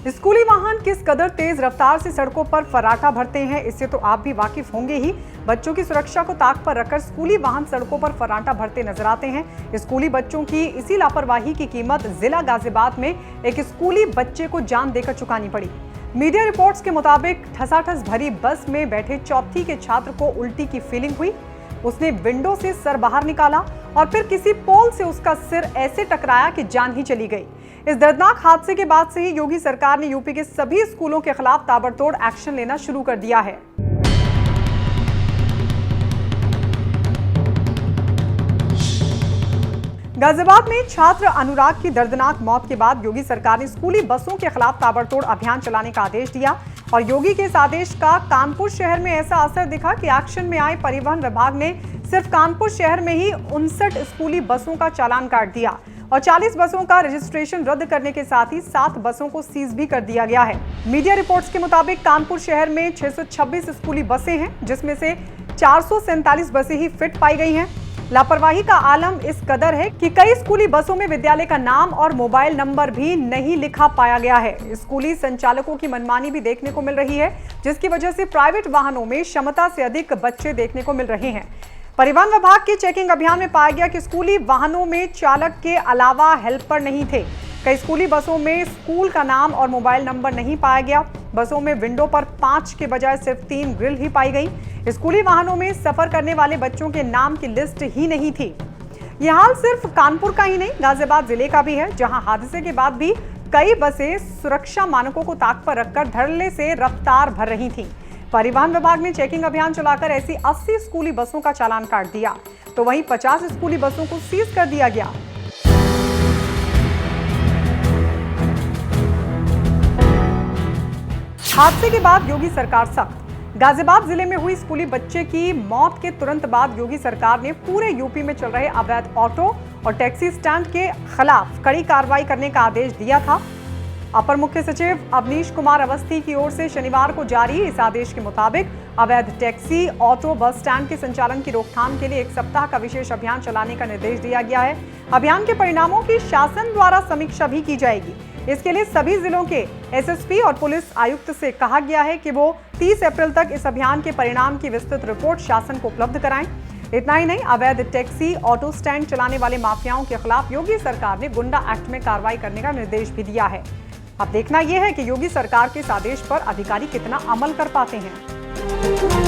स्कूली वाहन किस कदर तेज रफ्तार से सड़कों पर फर्राटा भरते हैं, इससे तो आप भी वाकिफ होंगे ही। बच्चों की सुरक्षा को ताक पर रखकर स्कूली वाहन सड़कों पर फर्राटा भरते नजर आते हैं। स्कूली बच्चों की इसी लापरवाही की कीमत जिला गाजियाबाद में एक स्कूली बच्चे को जान देकर चुकानी पड़ी। मीडिया रिपोर्ट्स के मुताबिक ठसाठस भरी बस में बैठे चौथी के छात्र को उल्टी की फीलिंग हुई। उसने विंडो से सर बाहर निकाला और फिर किसी पोल से उसका सिर ऐसे टकराया कि जान ही चली गई। इस दर्दनाक हादसे के बाद से ही योगी सरकार ने यूपी के सभी स्कूलों के खिलाफ ताबड़तोड़ एक्शन लेना शुरू कर दिया है। गाजियाबाद में छात्र अनुराग की दर्दनाक मौत के बाद योगी सरकार ने स्कूली बसों के खिलाफ ताबड़तोड़ अभियान चलाने का आदेश दिया और योगी के इस आदेश का कानपुर शहर में ऐसा असर दिखा कि एक्शन में आए परिवहन विभाग ने सिर्फ कानपुर शहर में ही 59 स्कूली बसों का चालान काट दिया और 40 बसों का रजिस्ट्रेशन रद्द करने के साथ ही 7 बसों को सीज भी कर दिया गया है। मीडिया रिपोर्ट्स के मुताबिक कानपुर शहर में 626 स्कूली बसें हैं, जिसमें से 447 बसें ही फिट पाई गई हैं। लापरवाही का आलम इस कदर है कि कई स्कूली बसों में विद्यालय का नाम और मोबाइल नंबर भी नहीं लिखा पाया गया है। स्कूली संचालकों की मनमानी भी देखने को मिल रही है, जिसकी वजह से प्राइवेट वाहनों में क्षमता से अधिक बच्चे देखने को मिल रहे हैं। परिवहन विभाग के चेकिंग अभियान में पाया गया कि स्कूली वाहनों में चालक के अलावा हेल्पर नहीं थे। कई स्कूली बसों में स्कूल का नाम और मोबाइल नंबर नहीं पाया गया। बसों में विंडो पर 5 के बजाय सिर्फ 3 ग्रिल ही पाई गई। स्कूली वाहनों में सफर करने वाले बच्चों के नाम की लिस्ट ही नहीं थी। यह हाल सिर्फ कानपुर का ही नहीं, गाजियाबाद जिले का भी है, जहां हादसे के बाद भी कई बसें सुरक्षा मानकों को ताक पर रखकर धड़ल्ले से रफ्तार भर रही थीं। परिवहन विभाग ने चेकिंग अभियान चलाकर ऐसी 80 स्कूली बसों का चालान काट दिया, तो वहीं 50 स्कूली बसों को सीज कर दिया गया। हादसे के बाद योगी सरकार सख्त। गाजियाबाद जिले में हुई स्कूली बच्चे की मौत के तुरंत बाद योगी सरकार ने पूरे यूपी में चल रहे अवैध ऑटो और टैक्सी स्टैंड के खिलाफ कड़ी कार्रवाई करने का आदेश दिया था। अपर मुख्य सचिव अवनीश कुमार अवस्थी की ओर से शनिवार को जारी इस आदेश के मुताबिक अवैध टैक्सी, ऑटो, बस स्टैंड के संचालन की रोकथाम के लिए 1 सप्ताह का विशेष अभियान चलाने का निर्देश दिया गया है। अभियान के परिणामों की शासन द्वारा समीक्षा भी की जाएगी। इसके लिए सभी जिलों के एसएसपी और पुलिस आयुक्त से कहा गया है कि वो 30 अप्रैल तक इस अभियान के परिणाम की विस्तृत रिपोर्ट शासन को उपलब्ध कराएं। इतना ही नहीं, अवैध टैक्सी, ऑटो स्टैंड चलाने वाले माफियाओं के खिलाफ योगी सरकार ने गुंडा एक्ट में कार्रवाई करने का निर्देश भी दिया है। अब देखना यह है कि योगी सरकार के इस आदेश पर अधिकारी कितना अमल कर पाते हैं।